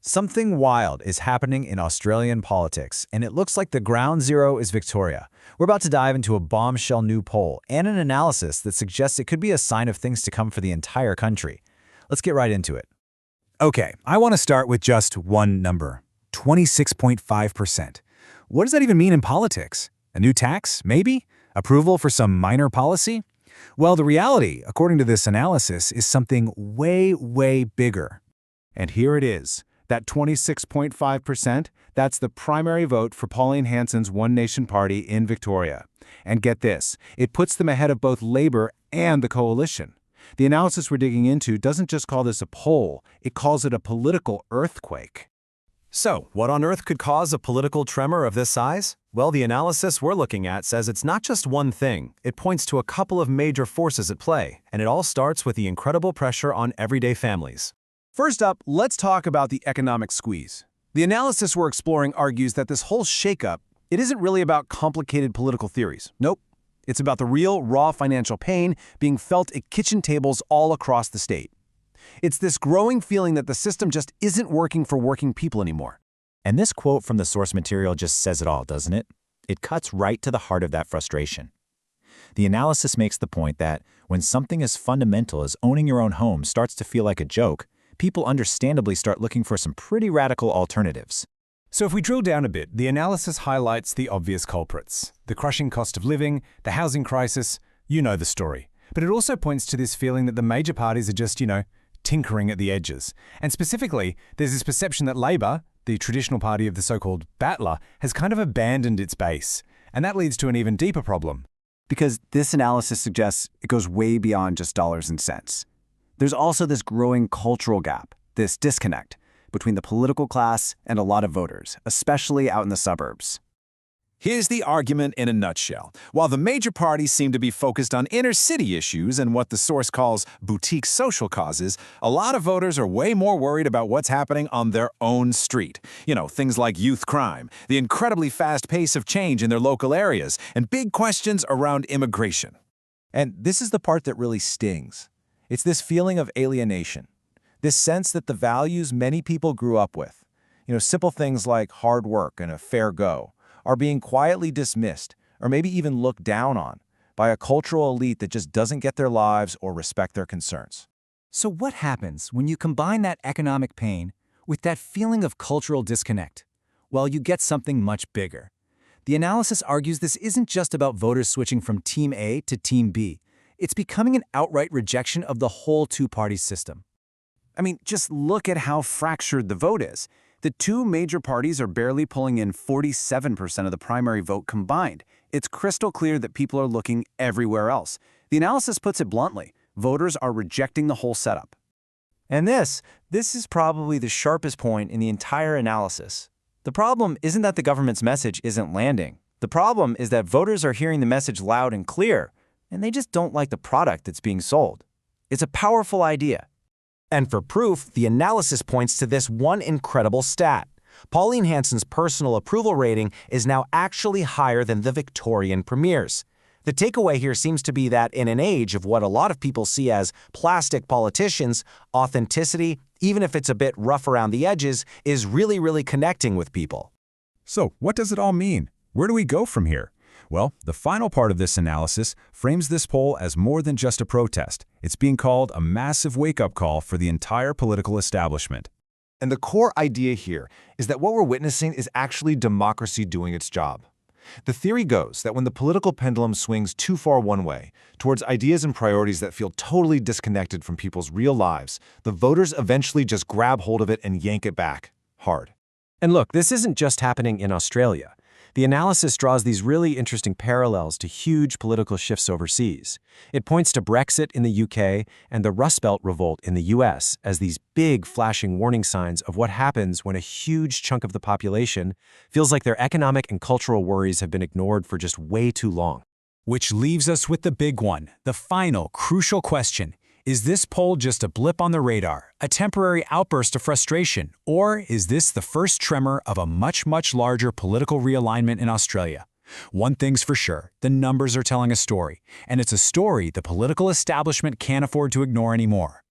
Something wild is happening in Australian politics, and it looks like the ground zero is Victoria. We're about to dive into a bombshell new poll and an analysis that suggests it could be a sign of things to come for the entire country. Let's get right into it. Okay, I want to start with just one number, 26.5%. What does that even mean in politics? A new tax, maybe? Approval for some minor policy? Well, the reality, according to this analysis, is something way, way bigger. And here it is. That 26.5%, that's the primary vote for Pauline Hanson's One Nation party in Victoria. And get this, it puts them ahead of both Labour and the coalition. The analysis we're digging into doesn't just call this a poll, it calls it a political earthquake. So, what on earth could cause a political tremor of this size? Well, the analysis we're looking at says it's not just one thing. It points to a couple of major forces at play, and it all starts with the incredible pressure on everyday families. First up, let's talk about the economic squeeze. The analysis we're exploring argues that this whole shakeup, it isn't really about complicated political theories. Nope. It's about the real, raw financial pain being felt at kitchen tables all across the state. It's this growing feeling that the system just isn't working for working people anymore. And this quote from the source material just says it all, doesn't it? It cuts right to the heart of that frustration. The analysis makes the point that when something as fundamental as owning your own home starts to feel like a joke, people understandably start looking for some pretty radical alternatives. So if we drill down a bit, the analysis highlights the obvious culprits. The crushing cost of living, the housing crisis, you know the story. But it also points to this feeling that the major parties are just, tinkering at the edges. And specifically, there's this perception that Labour, the traditional party of the so-called battler, has kind of abandoned its base. And that leads to an even deeper problem. Because this analysis suggests it goes way beyond just dollars and cents. There's also this growing cultural gap, this disconnect, between the political class and a lot of voters, especially out in the suburbs. Here's the argument in a nutshell. While the major parties seem to be focused on inner-city issues and what the source calls boutique social causes, a lot of voters are way more worried about what's happening on their own street. Things like youth crime, the incredibly fast pace of change in their local areas, and big questions around immigration. And this is the part that really stings. It's this feeling of alienation, this sense that the values many people grew up with, simple things like hard work and a fair go, are being quietly dismissed or maybe even looked down on by a cultural elite that just doesn't get their lives or respect their concerns. So what happens when you combine that economic pain with that feeling of cultural disconnect? Well, you get something much bigger. The analysis argues this isn't just about voters switching from Team A to Team B. It's becoming an outright rejection of the whole two-party system. I mean, just look at how fractured the vote is. The two major parties are barely pulling in 47% of the primary vote combined. It's crystal clear that people are looking everywhere else. The analysis puts it bluntly. Voters are rejecting the whole setup. And this is probably the sharpest point in the entire analysis. The problem isn't that the government's message isn't landing. The problem is that voters are hearing the message loud and clear, and they just don't like the product that's being sold. It's a powerful idea. And for proof, the analysis points to this one incredible stat. Pauline Hanson's personal approval rating is now actually higher than the Victorian premier's. The takeaway here seems to be that in an age of what a lot of people see as plastic politicians, authenticity, even if it's a bit rough around the edges, is really connecting with people. So what does it all mean? Where do we go from here? Well, the final part of this analysis frames this poll as more than just a protest. It's being called a massive wake-up call for the entire political establishment. And the core idea here is that what we're witnessing is actually democracy doing its job. The theory goes that when the political pendulum swings too far one way, towards ideas and priorities that feel totally disconnected from people's real lives, the voters eventually just grab hold of it and yank it back, hard. And look, this isn't just happening in Australia. The analysis draws these really interesting parallels to huge political shifts overseas. It points to Brexit in the UK and the Rust Belt revolt in the US as these big flashing warning signs of what happens when a huge chunk of the population feels like their economic and cultural worries have been ignored for just way too long. Which leaves us with the big one, the final, crucial question. Is this poll just a blip on the radar, a temporary outburst of frustration, or is this the first tremor of a much larger political realignment in Australia? One thing's for sure, the numbers are telling a story, and it's a story the political establishment can't afford to ignore anymore.